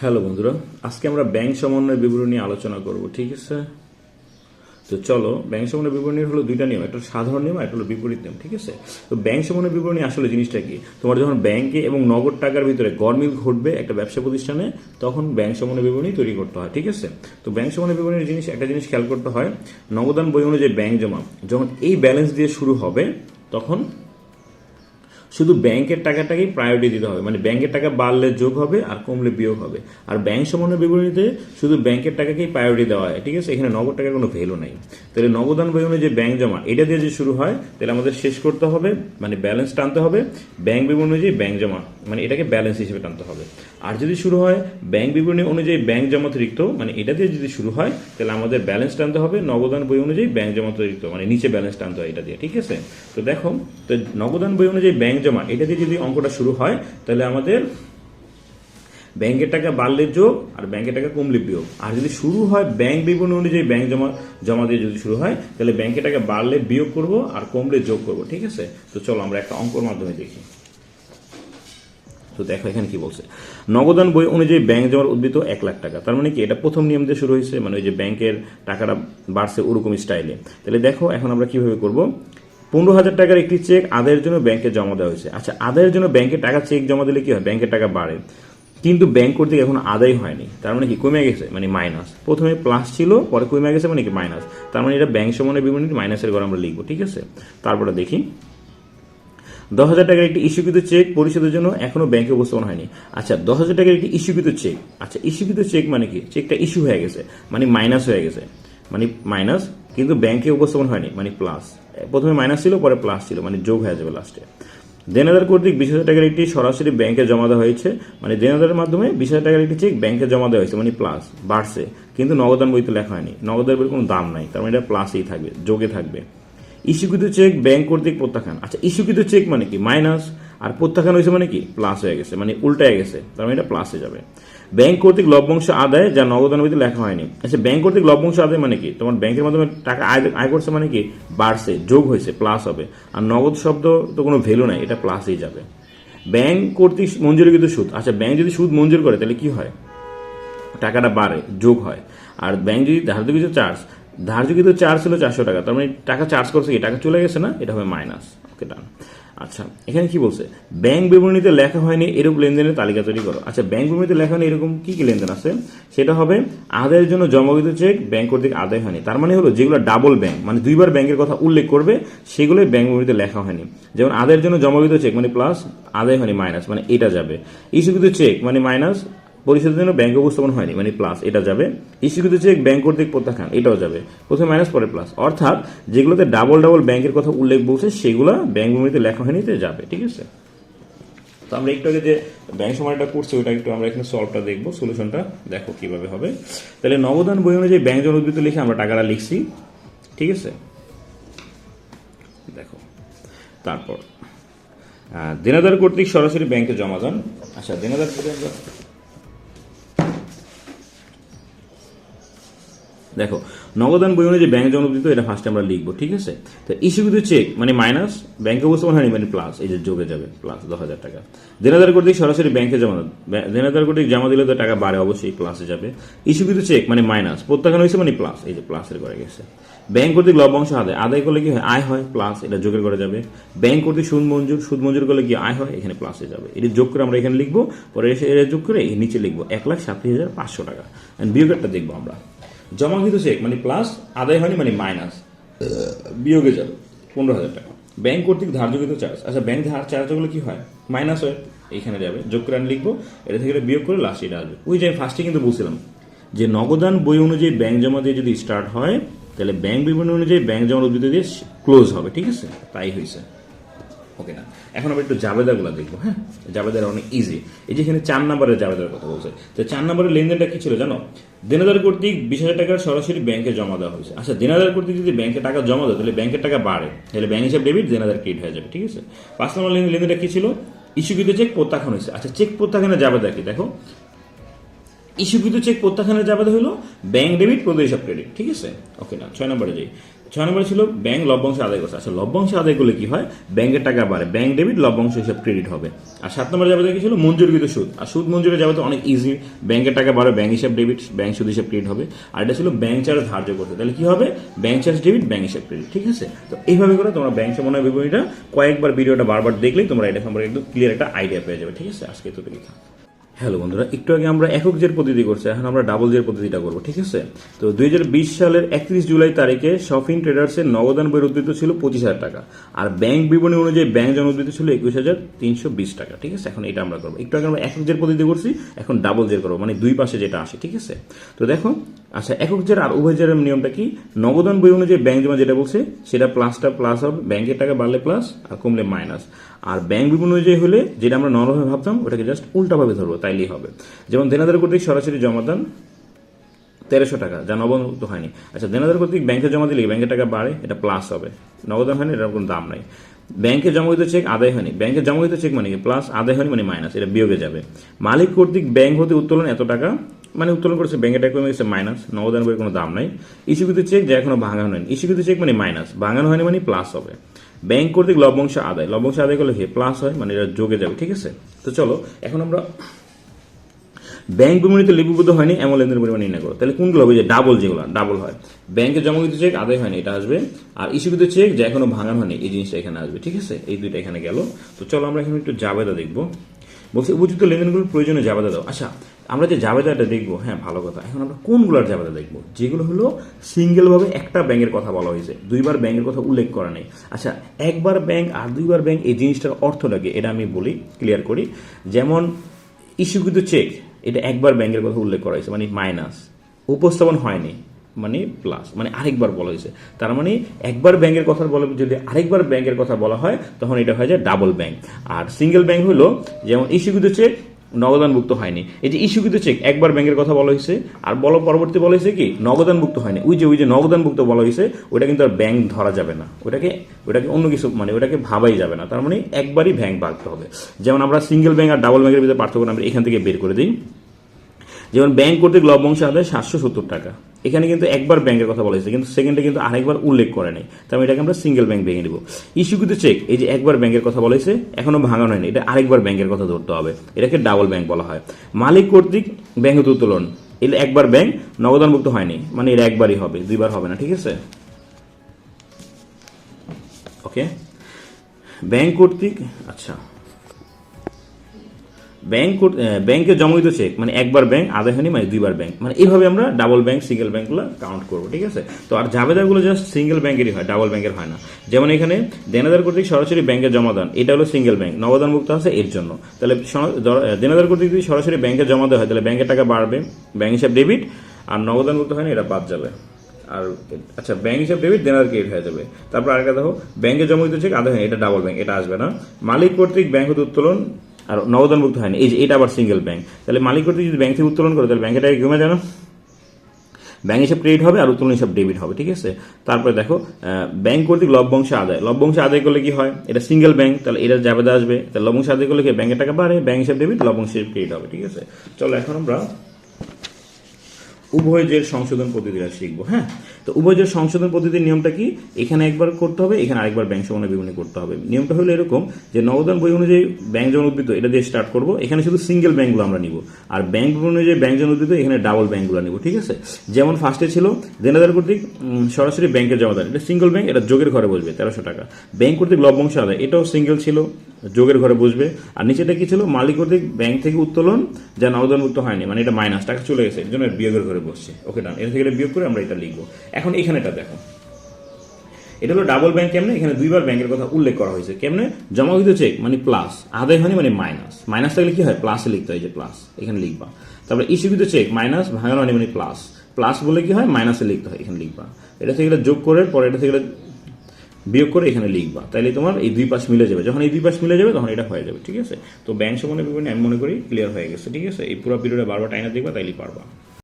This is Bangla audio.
হ্যালো বন্ধুরা, আজকে আমরা ব্যাংক সমন্বয় বিবরণী আলোচনা করব। ঠিক আছে, তো চলো। ব্যাংক সমন্বয় বিবরণীর হলো দুইটা নিয়ম, একটা সাধারণ নিয়ম, একটা হলো বিপরীত নিয়ম। ঠিক আছে, তো ব্যাংক সমন্বয় বিবরণী আসলে জিনিসটা কি? তোমার যখন ব্যাংকে এবং নগদ টাকার ভিতরে গরমিল ঘটবে একটা ব্যবসা প্রতিষ্ঠানে, তখন ব্যাংক সমন্বয় বিবরণী তৈরি করতে হয়। ঠিক আছে, তো ব্যাংক সমন্বয় বিবরণীর একটা জিনিস খেয়াল করতে হয়, নগদান বই অনুযায়ী ব্যাংক জমা যখন এই ব্যালেন্স দিয়ে শুরু হবে, তখন শুধু ব্যাংকের টাকাটাকেই প্রায়োরিটি দিতে হবে। মানে ব্যাংকের টাকা বাড়লে যোগ হবে আর কমলে বিয়োগ হবে। আর ব্যাংক সমন্বয় বিবরণীতে শুধু ব্যাংকের টাকাকেই প্রায়োরিটি দেওয়া হয়। ঠিক আছে, এখানে নগদ টাকার কোনো ভ্যালু নাই। তাহলে নগদান বই অনুযায়ী ব্যাংক জমা এটা দিয়ে যে শুরু হয়, তাহলে আমাদের শেষ করতে হবে, মানে ব্যালেন্স টানতে হবে ব্যাংক বিবরণী অনুযায়ী ব্যাংক জমা, মানে এটাকে ব্যালেন্স হিসেবে টানতে হবে। আর যদি শুরু হয় ব্যাংক বিবরণী অনুযায়ী ব্যাংক জমা অতিরিক্ত, মানে এটা দিয়ে যদি শুরু হয়, তাহলে আমাদের ব্যালেন্স টানতে হবে নগদান বই অনুযায়ী ব্যাংক জমা অতিরিক্ত, মানে নিচে ব্যালেন্স টানতে হয় এটা দিয়ে। ঠিক আছে, তো দেখো, তো নগদান বই অনুযায়ী ব্যাংক জমা এটা দিয়ে যদি অঙ্কটা শুরু হয়, তাহলে আমাদের ব্যাংকের টাকা বাড়লে যোগ আর ব্যাংকের টাকা কমলে বিয়োগ। আর যদি শুরু হয় ব্যাংক বিবরণী অনুযায়ী ব্যাংক জমা দিয়ে যদি শুরু হয়, তাহলে ব্যাংকের টাকা বাড়লে বিয়োগ করব আর কমলে যোগ করব। ঠিক আছে, তো চলো আমরা একটা অঙ্কর মাধ্যমে দেখি। তো দেখো এখানে কি বলছে, নগদান বই অনুযায়ী ব্যাংক জমার উদ্বৃত্ত 1 লাখ টাকা। তার মানে কি, এটা প্রথম নিয়ম দিয়ে শুরু হয়েছে, মানে ওই যে ব্যাংকের টাকাটা বাড়ছে ওরকম স্টাইলে। তাহলে দেখো এখন আমরা কিভাবে করব। 15,000 টাকার একটি চেক আদায়ের জন্য ব্যাংকে জমা দেওয়া হয়েছে। আচ্ছা, আদায়ের জন্য ব্যাংকে টাকা চেক জমা দিলে কি হয়, ব্যাংকের টাকা বাড়ে, কিন্তু ব্যাংক কর্তৃক এখন আদায় হয়নি। তার মানে কি, কমে গেছে, মানে মাইনাস। প্রথমে প্লাস ছিল, পরে কমে গেছে, মানে কি মাইনাস। তার মানে এটা ব্যাংক সমন্বয় বিবরণী মাইনাসের ঘরে আমরা লিখবো। ঠিক আছে, তারপরে দেখি 10,000 টাকার একটি ইস্যুকৃত চেক পরিশোধের জন্য এখনো ব্যাংকে উপস্থাপন হয়নি। আচ্ছা, 10,000 টাকার একটি ইস্যুকৃত চেক। আচ্ছা, ইস্যুকৃত চেক মানে কি, চেকটা ইস্যু হয়ে গেছে, মানে মাইনাস হয়ে গেছে, মানে মাইনাস, কিন্তু ব্যাংকে উপস্থাপন হয়নি, মানে প্লাস। প্রথমে মাইনাস ছিল, পরে প্লাস ছিল, মানে যোগ হয়ে যাবে লাস্টে। দেনাদার কর্তৃক 20,000 টাকার একটি সরাসরি ব্যাংকে জমা দেওয়া হয়েছে, মানে দেনাদারের মাধ্যমে 20,000 টাকার একটি চেক ব্যাংকে জমা দেওয়া হয়েছে, মানে প্লাস, বাড়ছে, কিন্তু নগদান বইতে লেখা হয়নি। নগদান বইয়ের কোনো দাম নাই, তার মানে এটা প্লাসেই থাকবে, যোগে থাকবে। ইস্যুকৃত চেক ব্যাংক কর্তৃক প্রত্যাখ্যান। আচ্ছা, ইস্যুকৃত চেক মানে কি, মাইনাস, আর প্রত্যাখ্যান হয়েছে মানে কি, প্লাস হয়ে গেছে, মানে উল্টায় গেছে, তার মানে এটা প্লাসে যাবে। ব্যাংক কর্তৃক লভ্যাংশ আদায় যা নগদান বইতে লেখা হয়নি। আচ্ছা, ব্যাংক কর্তৃক লভ্যাংশ আদায় মানে কি, তোমার ব্যাংকের মাধ্যমে টাকা আয় করছে, মানে কি বাড়ছে, যোগ হয়েছে, প্লাস হবে। আর নগদ শব্দ তো কোনো ভ্যালু নাই, এটা প্লাসেই যাবে। ব্যাংক কর্তৃক মঞ্জুরিকৃত সুদ। আচ্ছা, ব্যাংক যদি সুদ মঞ্জুর করে, তাহলে কি হয়, টাকাটা বাড়ে, যোগ হয়। আর ব্যাংক যদি ধার্যকৃত চার্জ ছিল 400 টাকা, তার মানে টাকা চার্জ করছে কি, টাকা চলে গেছে না, এটা হবে মাইনাস। ওকে, ডান। আচ্ছা, এখানে কি বলছে, ব্যাংক বিবরণীতে লেখা হয়নি এরূপ লেনদেনের তালিকা তৈরি করো। আচ্ছা, ব্যাংক বিবরণীতে লেখা হয়নি এরকম কি কি লেনদেন আছে, সেটা হবে আদায়ের জন্য জমাকৃত চেক ব্যাংক কর্তৃক আদায় হয়নি। তার মানে হলো যেগুলো ডাবল ব্যাংক, মানে দুইবার ব্যাংকের কথা উল্লেখ করবে, সেগুলোই ব্যাংক বিবরণীতে লেখা হয়নি। যেমন আদায়ের জন্য জমাকৃত চেক মানে প্লাস, আদায় হয়নি মাইনাস, মানে এটা যাবে। ইস্যুকৃত চেক মানে মাইনাস, পরিশোধের জন্য ব্যাংক উপস্থাপন হয়নি, মানে প্লাস, এটা যাবে। ইস্যুকৃত চেক ব্যাংক কর্তৃক প্রত্যাখ্যান, এটাও যাবে, প্রথমে মাইনাস পরে প্লাস। অর্থাৎ যেগুলোতে ডাবল ব্যাংকের কথা উল্লেখ বলছে, সেগুলো ব্যাংক বিবরণীতে লেখা হয়নি, যাবে। ঠিক আছে, তো আমরা একটু আগে যে ব্যাংক সময়টা করছি, ওইটা একটু আমরা এখানে সলভটা দেখবো, সলিউশনটা দেখো কিভাবে হবে। তাহলে নগদান বই অনুযায়ী ব্যাংক জমা উদ্বৃত্ত লিখে আমরা টাকাটা লিখছি। ঠিক আছে, দেখো তারপর দেনাদার কর্তৃক সরাসরি ব্যাংকে জমা দান। আচ্ছা, দেনাদার দেখো, নগদান বই অনুযায়ী ব্যাংক জমা উদ্বৃত্ত, এটা ফার্স্টে আমরা লিখবো। ঠিক আছে, তো ইস্যুকৃত চেক মানে মাইনাস, ব্যাংকে উপস্থাপন হয়নি, মানে প্লাস, এই যে যোগে যাবে, প্লাস 10,000 টাকা। দেনাদার কর্তৃক সরাসরি ব্যাংকে জমা, দেনাদার কর্তৃক জমা দিলে তো টাকা বাড়ে, অবশ্যই প্লাসে যাবে। ইস্যুকৃত চেক মানে মাইনাস, প্রত্যাখ্যান হয়েছে মানে প্লাস, এই যে প্লাসের করে গেছে। ব্যাংক কর্তৃক লভ্যাংশ আদায় করলে কি হয়, আয় হয়, প্লাস, এটা যোগের করে যাবে। ব্যাংক কর্তৃক সুদ মঞ্জুর করলে কি আয় হয়, এখানে প্লাসে যাবে। এটা যোগ করে আমরা এখানে লিখবো, পরে এসে এটা যোগ করে এই নিচে লিখবো 1,37,500 টাকা। বিয়োগেরটা দেখবো আমরা, জমাকৃত চেক মানে প্লাস, আদায় হয়নি মানে মাইনাস, বিয়োগে যাবে 15,000 টাকা। ব্যাংক কর্তৃক ধার্যকৃত চার্জ। আচ্ছা, ব্যাংক চার্জগুলো কি হয়, মাইনাস হয়, এইখানে যাবে, যোগ করে আমি লিখবো, এটা থেকে বিয়োগ করে লাস্ট এটা আসবে। ওই যে ফার্স্টে কিন্তু বলছিলাম যে নগদান বই অনুযায়ী ব্যাংক জমা দিয়ে যদি স্টার্ট হয়, তাহলে ব্যাংক বিবরণী অনুযায়ী ব্যাংক জমার উদ্বৃত্ত দিয়ে ক্লোজ হবে। ঠিক আছে, তাই হয়েছে। ওকে না, এখন আমরা একটু জাবেদাগুলো দেখবো। হ্যাঁ, জাবেদার অনেক ইজি। এই যে এখানে 4 নম্বরের জাবেদার কথা বলছে, তো 4 নম্বরের লেনদেনটা কি ছিল জানো, দেনাদার কর্তৃক 20,000 টাকা সরাসরি ব্যাংকে জমা দেওয়া হয়েছে। আচ্ছা, দেনাদার কর্তৃক যদি ব্যাংকে টাকা জমা দেয়, তাহলে ব্যাংকের টাকা বাড়ে, তাহলে ব্যাংক হিসাব ডেবিট, দেনাদার ক্রেডিট হয়ে যাবে। ঠিক আছে, 5 নম্বর লেনদেনটা কি ছিল, ইস্যুকৃত চেক প্রত্যাখ্যান হয়েছে। আচ্ছা, চেক প্রত্যাখ্যানের জাবেদা কি, দেখো ইস্যুকৃত চেক প্রত্যাখ্যানের জাবেদা হলো ব্যাংক ডেবিট, প্রদেয় হিসাব ক্রেডিট। ঠিক আছে, ওকে না, 6 নম্বরে যাই। ছয় নম্বরে ছিল ব্যাংক লভ্যাংশ আদায় করছে। আচ্ছা, লভ্যাংশ আদায় করলে কি হয়, ব্যাংকের টাকা বাড়ে, ব্যাংক ডেবিট, লভ্যাংশ হিসাব ক্রেডিট হবে। আর 7 নম্বরে যাবে কি ছিল, মঞ্জুরকৃত সুদ। আর সুদ মঞ্জুরে যাবে তো অনেক ইজি, ব্যাংকের টাকা বাড়ে, ব্যাংক হিসাব ডেবিট, ব্যাংক সুদ হিসাব ক্রেডিট হবে। আর এটা ছিল ব্যাংক চার্জ ধার্য করতে, তাহলে কি হবে, ব্যাংক চার্জ ডেবিট, ব্যাংক হিসাব ক্রেডিট। ঠিক আছে, তো এইভাবে করে তোমরা ব্যাংক সমন্বয় বিবরণীটা কয়েকবার ভিডিওটা বারবার দেখলেই তোমরা এটা সম্পর্কে একদম ক্লিয়ার একটা আইডিয়া পেয়ে যাবে। ঠিক আছে, আজকে এতটুকুই থাক। হ্যালো বন্ধুরা, একটু আগে আমরা একক জের পদ্ধতি করছি, এখন আমরা ডাবল জের পদ্ধতিটা করবো। ঠিক আছে, তো 2020 সালের 31 জুলাই তারিখে শপিং ট্রেডার্সের নগদান বইয়ের উদ্ধৃত ছিল 25,000 টাকা, আর ব্যাংক বিবরণী অনুযায়ী ব্যাংক জন উদ্ধৃত ছিল 21,320 টাকা। ঠিক আছে, এখন এটা আমরা করবো। একটু আগে আমরা একক জের পদ্ধতি করছি, এখন ডাবল জের করবো, মানে দুই পাশে যেটা আসে। ঠিক আছে, তো দেখো, আচ্ছা, একক জের আর উভয় জের নিয়মটা কি, নগদান বই অনুযায়ী ব্যাংক জমা যেটা বলছে সেটা প্লাসটা প্লাস হবে, ব্যাংকের টাকা বাড়লে প্লাস আর কমলে মাইনাস। আর ব্যাংক বিবরণী অনুযায়ী হলে যেটা আমরা নরমভাবে ভাবতাম ওটাকে জাস্ট উল্টাভাবে ধরবো, তাইলেই হবে। যেমন দেনাদার কর্তৃক সরাসরি জমাদান 1300 টাকা, যা নগদ হয়নি। আচ্ছা, দেনাদার কর্তৃক ব্যাংকে জমা দিলে ব্যাংকের টাকা বাড়ে, এটা প্লাস হবে, নগদান হয়নি, এটার কোনো দাম নাই। ব্যাংকে জমাকৃত চেক আদায় হয়নি, ব্যাংকে জমাকৃত চেক মানে প্লাস, আদায় হয়নি মানে মাইনাস, এটা বিয়োগে যাবে। মালিক কর্তৃক ব্যাংক হতে উত্তোলন এত টাকা, মানে উত্তোলন করেছে ব্যাংকের টাকা কমে গেছে মাইনাস, নগদান বইয়ের কোনো দাম নাই। ইস্যুকৃত চেক যা এখনো ভাঙানো হয়নি, ইস্যুকৃত চেক মানে মাইনাস, ভাঙানো হয়নি মানে প্লাস হবে। ব্যাংক কর্তৃক লভ্যাংশ আদায়, লভ্যাংশ আদায় করলে প্লাস হয়, মানে এটা যোগে যাবে। ঠিক আছে, তো চলো এখন আমরা ব্যাংক বিবরণীতে লিপিবদ্ধ হয়নি এমন লেনদেনের পরিমাণ নির্ণয় করো। তাহলে কোনগুলো হবে, যে ডাবল, যেগুলো ডাবল হয়, ব্যাংকে জমাকৃত চেক আদায় হয়নি এটা আসবে, আর ইস্যুকৃত চেক যা এখনো ভাঙানো হয়নি এই জিনিসটা এখানে আসবে। ঠিক আছে, এই দুইটা এখানে গেল। তো চলো আমরা এখানে একটু জাবেদা দেখবো। বলছি উপযুক্ত লেনদেনগুলোর প্রয়োজনে জাবেদা দাও। আচ্ছা, আমরা যে জাবেদাটা দেখবো, হ্যাঁ ভালো কথা, এখন আমরা কোনগুলোর জাবেদা দেখবো, যেগুলো হলো সিঙ্গেল ভাবে একটা ব্যাংকের কথা বলা হয়েছে, দুইবার ব্যাংকের কথা উল্লেখ করা নেই। আচ্ছা, একবার ব্যাংক আর দুইবার ব্যাংক, এই জিনিসটার অর্থটাকে এটা আমি বলি, ক্লিয়ার করি। যেমন ইস্যুকৃত চেক, এটা একবার ব্যাংকের কথা উল্লেখ করা হয়েছে মানে মাইনাস, উপস্থাপন হয়নি মানে প্লাস, মানে আরেকবার বলা হয়েছে। তার মানে একবার ব্যাংকের কথা বলে, যদি আরেকবার ব্যাংকের কথা বলা হয় তখন এটা হয়ে যায় ডাবল ব্যাংক। আর সিঙ্গেল ব্যাংক হলো যেমন ইস্যুকৃত চেক নগদানভুক্ত হয়নি, এই যে ইস্যুকৃত চেক একবার ব্যাংকের কথা বলা হয়েছে, আর পরবর্তী বলা হয়েছে কি নগদানভুক্ত হয়নি, ওই যে নগদানভুক্ত বলা হয়েছে ওইটা কিন্তু আর ব্যাংক ধরা যাবে না, ওটাকে অন্য কিছু, মানে ওটাকে ভাবাই যাবে না। তার মানে একবারই ব্যাংক ভাগতে হবে। যেমন আমরা সিঙ্গেল ব্যাংক আর ডাবল ব্যাংকের ভিতরে পার্থক্য আমরা এখান থেকে বের করে দিই। যেমন ব্যাংক কর্তৃক লভ্যাংশ আদায় 770 টাকা, এখানে কিন্তু একবার ব্যাংকের কথা বলা হয়েছে, কিন্তু সেকেন্ডে কিন্তু আরেকবার উল্লেখ করে নেই, তাহলে এটাকে আমরা সিঙ্গেল ব্যাংক ভেঙে নিব। ইস্যুকৃত চেক, এই যে একবার ব্যাংকের কথা বলা হয়েছে এখনো ভাঙানো হয়নি, এটা আরেকবার ব্যাংকের কথা ধরতে হবে, এটাকে ডাবল ব্যাংক বলা হয়। মালিক কর্তৃক ব্যাংক হতে উত্তোলন, এটা একবার ব্যাংক, নগদানভুক্ত হয়নি, মানে এটা একবারই হবে, দুইবার হবে না। ঠিক আছে, ওকে। ব্যাংক কর্তৃক, আচ্ছা, ব্যাংকে জমাকৃত চেক মানে একবার ব্যাংক, আদায় হয়নি মানে দুইবার ব্যাংক, মানে এইভাবে আমরা ডাবল ব্যাংক সিঙ্গেল ব্যাংকগুলো কাউন্ট করবো। ঠিক আছে, তো আর জাবেদাগুলো জাস্ট সিঙ্গেল ব্যাংকেরই হয়, ডাবল ব্যাংকের হয় না। যেমন এখানে দেনাদার কর্তৃক সরাসরি ব্যাংকে জমা দান, এটা হলো সিঙ্গেল ব্যাংক, নগদানভুক্ত আছে এর জন্য। তাহলে দেনাদার কর্তৃক যদি সরাসরি ব্যাংকে জমা দেওয়া হয় তাহলে ব্যাংকের টাকা বাড়বে, ব্যাংক হিসাব ডেবিট, আর নগদানভুক্ত হয়নি এটা বাদ যাবে। আর আচ্ছা, ব্যাংক হিসাব ডেবিট, দেনাদার ক্রেডিট হয়ে যাবে। তারপর আরেকটা দেখো, ব্যাংকে জমাকৃত চেক আদায় হয়নি, এটা ডাবল ব্যাংক, এটা আসবে না। মালিক কর্তৃক ব্যাংক হতে উত্তোলন আর নগদানভুক্ত হয়নি, এই যে এটা আবার সিঙ্গেল ব্যাংক, তাহলে মালিক কর্তৃক যদি ব্যাংক থেকে উত্তোলন করে তাহলে ব্যাংকের টাকা কমে যায় না, ব্যাংক হিসাব ক্রেডিট হবে আর উত্তোলন হিসাব ডেবিট হবে। ঠিক আছে, তারপরে দেখো ব্যাংক কর্তৃক লভ্যাংশ আদায়, লভ্যাংশ আদায় করলে কি হয়, এটা সিঙ্গেল ব্যাংক, তাহলে এটা জাবেদা আসবে, তাহলে লভ্যাংশ আদায় করলে কি ব্যাংকের টাকা বাড়ে, ব্যাংক হিসাব ডেবিট, লভ্যাংশ হিসাব ক্রেডিট হবে। ঠিক আছে, চলো এখন আমরা উভয় জের সংশোধন পদ্ধতিটা শিখবো। হ্যাঁ, তো উভয় জের সংশোধন পদ্ধতির নিয়মটা কি, এখানে একবার করতে হবে, এখানে আরেকবার ব্যাংক সমন্বয় বিবরণী করতে হবে। নিয়মটা হলো এরকম যে নগদান বই অনুযায়ী ব্যাংক জন উদ্বৃত্ত এটা দিয়ে স্টার্ট করবো, এখানে শুধু সিঙ্গেল ব্যাংকগুলো আমরা নিব, আর ব্যাংক বিবরণী অনুযায়ী ব্যাংক জন উদ্বৃত্ত এখানে ডাবল ব্যাংকগুলো নিব। ঠিক আছে, যেমন ফার্স্টে ছিল দেনাদার কর্তৃক সরাসরি ব্যাংকের জমাদার, এটা সিঙ্গেল ব্যাংক, এটা যোগের ঘরে বসবে 1300 টাকা। ব্যাংক কর্তৃক লভ্যাংশ আদায়, এটাও সিঙ্গেল ছিল, যোগের ঘরে বসবে। আর নিচেটা কি ছিল, মালিক কর্তৃক ব্যাংক থেকে উত্তোলন যা নগদানভুক্ত হয়নি, মানে এটা মাইনাস, টাকা চলে গেছে, এর জন্য বিয়োগের ঘরে বসছে। ওকে, ডান, এটা থেকে বিয়োগ করে আমরা এটা লিখবো। এখন এখানেটা দেখো, এটা হলো ডাবল ব্যাংক। কেমনে, এখানে দুইবার ব্যাংকের কথা উল্লেখ করা হয়েছে। কেমনে, জমাকৃত চেক মানে প্লাস, আদায় হয়নি মানে মাইনাস, মাইনাস থাকলে কি হয় প্লাসে লিখতে হয়, যে প্লাস এখানে লিখবা। তারপরে ইস্যুকৃত চেক মাইনাস, ভাঙানো হয়নি মানে প্লাস, প্লাস বলে কি হয় মাইনাসে লিখতে হয়, এখানে লিখবা। এটা থেকে যোগ করে পরে এটা থেকে বিয়োগ করে এখানে লিখবা, তাইলে তোমার এই দুই পাশ মিলে যাবে। যখন এই দুই পাশ মিলে যাবে তখন এটা হয়ে যাবে। ঠিক আছে, তো ব্যাংক সমন্বয় বিবরণী আমি মনে করি ক্লিয়ার হয়ে গেছে। ঠিক আছে, এই পুরো ভিডিওটা বারবার টাইনা দেখবা, তাইলেই পারবা।